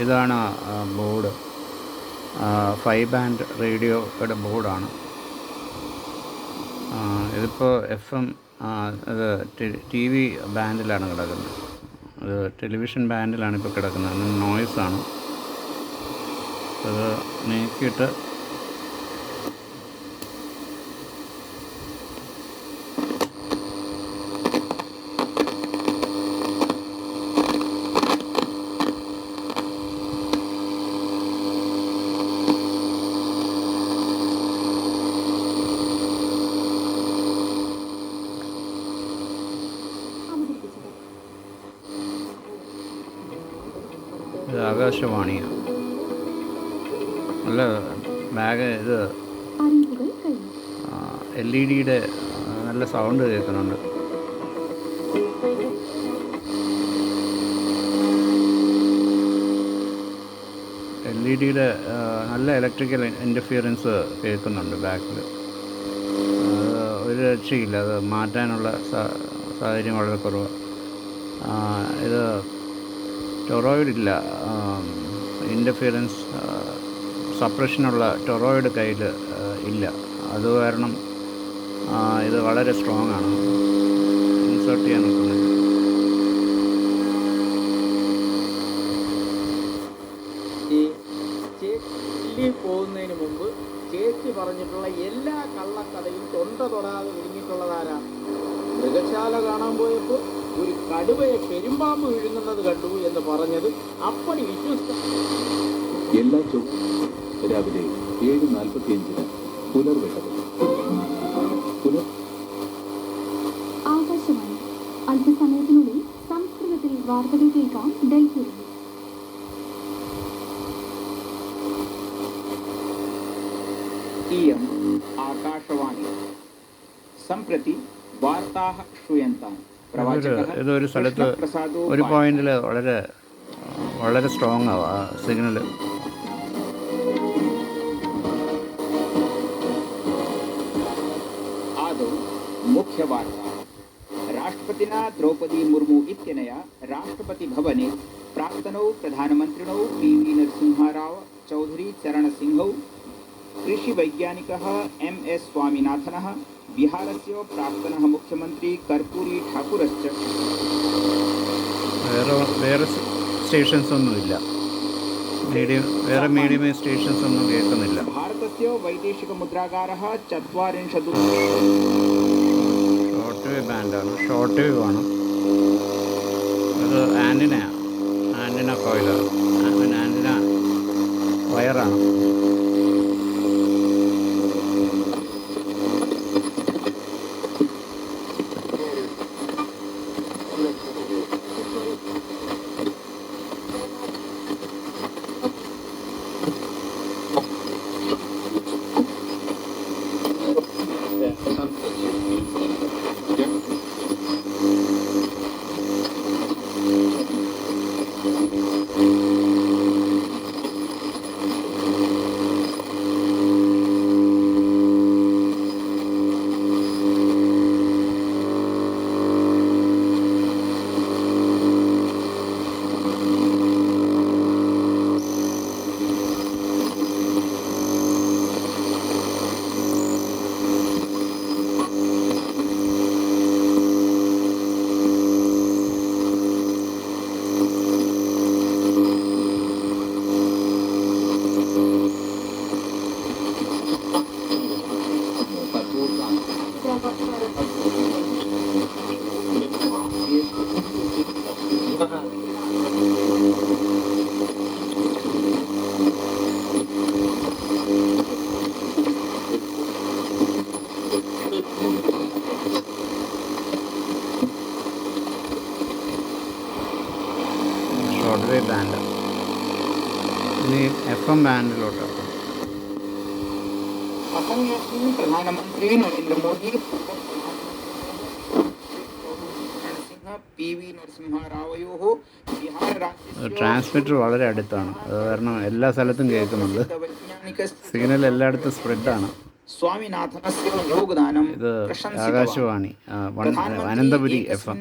ഇതാണ് board. 5 band റേഡിയോയുടെ ബോർഡാണ്. ഇതിപ്പോൾ FM ഇത് TV ബാൻഡിലാണ് കിടക്കുന്നത്. അത് ടെലിവിഷൻ ബാൻഡിലാണ് ഇപ്പോൾ കിടക്കുന്നത്. നോയ്സാണ്. അത് നീക്കിയിട്ട് ഇത് ആകാശവാണിയാണ്. നല്ല ഇത് LED നല്ല സൗണ്ട് കേൾക്കുന്നുണ്ട്. LED നല്ല ഇലക്ട്രിക്കൽ ഇൻ്റർഫിയറൻസ് കേൾക്കുന്നുണ്ട് ബാക്കിൽ. ഒരു രക്ഷയില്ല. അത് മാറ്റാനുള്ള സാഹചര്യം വളരെ കുറവാണ്. ഇത് ടൊറോയിഡ് ഇല്ല. ഇൻ്റർഫിയറൻസ് സപ്രഷനുള്ള ടൊറോയിഡ് കയ്യിൽ ഇല്ല. അത് കാരണം ഇത് വളരെ സ്ട്രോങ് ആണ്. ഇൻസേർട്ട് ചെയ്യാൻ നോക്കുന്നത്. പോകുന്നതിന് മുമ്പ് ചേച്ചി പറഞ്ഞിട്ടുള്ള എല്ലാ കള്ളക്കഥയും തൊണ്ട തൊടാതെ വിഴുങ്ങിയിട്ടുള്ളതാരാ? മൃഗശാല കാണാൻ പോയപ്പോൾ ഒരു കടുവയെ പെരുമ്പാമ്പ് വിഴുങ്ങുന്നത് കണ്ടു എന്ന് പറഞ്ഞത് അപ്പടി വിശ്വസിച്ച എല്ലാ ചൊവ്വ രാവിലെ 7:45 പുലർവെട്ടത്. ആകാശവാണി. അല്പസമയത്തിനുള്ളിൽ സംസ്കൃതത്തിൽ വാർത്തകൾ കേൾക്കാം. ഡൽഹിയിൽ इयम् आकाशवाणी सम्प्रति वार्ताः श्रूयन्ताम्. ഇതൊരു സ്ഥലത്ത് ഒരു പോയിന്റിൽ വളരെ സ്ട്രോങ് ആവും ആ സിഗ്നൽ. आदौ मुख्यवार्ता. राष्ट्रपतिना द्रौपदी मुर्मू इत्यनया राष्ट्रपतिभवने प्राक्तनौ प्रधानमन्त्रिणौ PV नरसिंहराव चौधरी चरणसिंहौ कृषिवैज्ञानिकः MS स्वामीनाथनः बिहारस्य प्राक्तनः मुख्यमन्त्री कर्पूरी ठाकुरश्च വേറെ സ്റ്റേഷൻസ് ഒന്നുമില്ല. വേറെ മീഡിയം സ്റ്റേഷൻസ് ഒന്നും കേൾക്കുന്നില്ല. भारतस्य वैदेशिकमुद्रागारः 40 ഷോർട്ട് വേവ് ബാൻഡാണ്. ഷോർട്ട് വേവ് ആണ്. അത് ആൻറ്റിന കോയിലാണ്. ആൻറ്റിന വയറാണ്. Short wave band. ഇനി FM ബാൻഡിലോട്ടാണ്. प्रधानमंत्री नरेंद्र मोदी PV नरसिंहरावयोः बिहार राज्य ട്രാൻസ്മിറ്റർ വളരെ അടുത്താണ്. അത് കാരണം എല്ലാ സ്ഥലത്തും കേൾക്കുന്നുണ്ട്. സിഗ്നൽ എല്ലായിടത്തും സ്പ്രെഡാണ്. स्वामीनाथनस्य योगदानं ഇത് ആകാശവാണി അനന്തപുരി FM.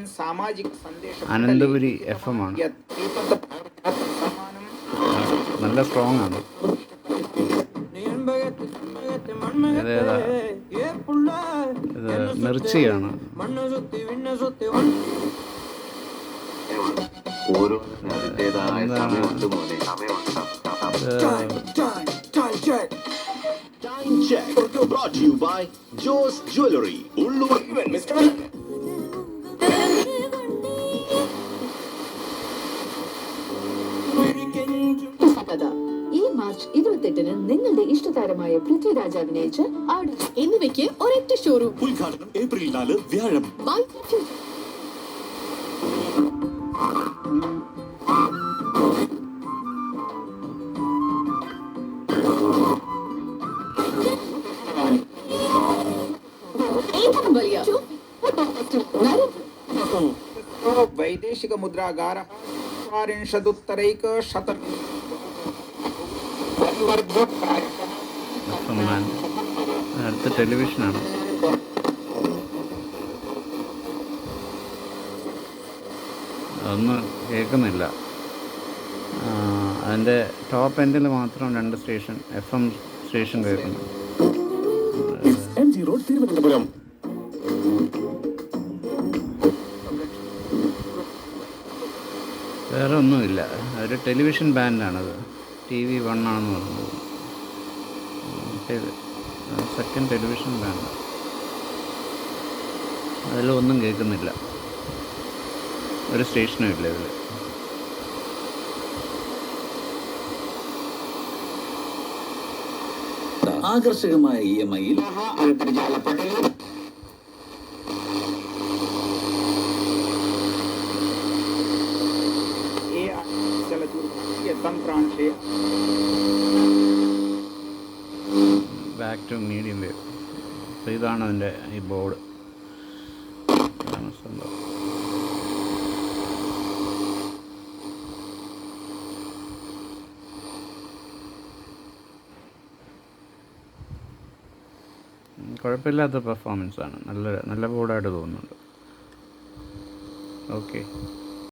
അനന്തപുരി FM ആണ്. നല്ല സ്ട്രോങ് ആണ്. ഇതേതാ, ഇത് മിർച്ചിയാണ്. ഓരോന്നിനും അതിൻ്റെതായ സമയമുണ്ട് മോനെ, സമയമുണ്ട്. Time check brought to you by Joe's Jewelry. Ulloor. കഥ ഈ മാർച്ച് 28-ന് നിങ്ങളുടെ ഇഷ്ടതാരമായ പൃഥ്വിരാജ് അഭിനയിച്ച് ആട് എന്നിവയ്ക്ക് ഒരൊറ്റ ഷോറൂം. ഉദ്ഘാടനം ഏപ്രിൽ 4 വ്യാഴം. ബൈ പൃഥ്വി. ഏറ്റവും വലിയ വൈദേശിക മുദ്രാകാര 40-ഉത്തരൈകശതം എഫ്-എം. അടുത്ത ടെലിവിഷനാണ്. അതൊന്നും കേൾക്കുന്നില്ല. അതിൻ്റെ ടോപ്പ് എൻഡിൽ മാത്രം 2 സ്റ്റേഷൻ FM സ്റ്റേഷൻ കേൾക്കുന്നു. MG Road, Thiruvananthapuram. വേറെ ഒന്നുമില്ല. ഒരു ടെലിവിഷൻ ബാൻഡാണത്. TV1 ആണെന്ന് പറഞ്ഞത്. Second television band. അതിലൊന്നും കേൾക്കുന്നില്ല. ഒരു സ്റ്റേഷനും ഇല്ല ഇതിൽ. ആകർഷകമായ EMI-യിൽ തന്ത്രാംശേ ബാക്ക് ടു മീഡിയം വേവ്. അപ്പോൾ ഇതാണ് അതിൻ്റെ ഈ ബോർഡ്. സംഭവം. കുഴപ്പമില്ലാത്ത പെർഫോമൻസാണ്. നല്ല ബോർഡായിട്ട് തോന്നുന്നുണ്ട്. ഓക്കെ.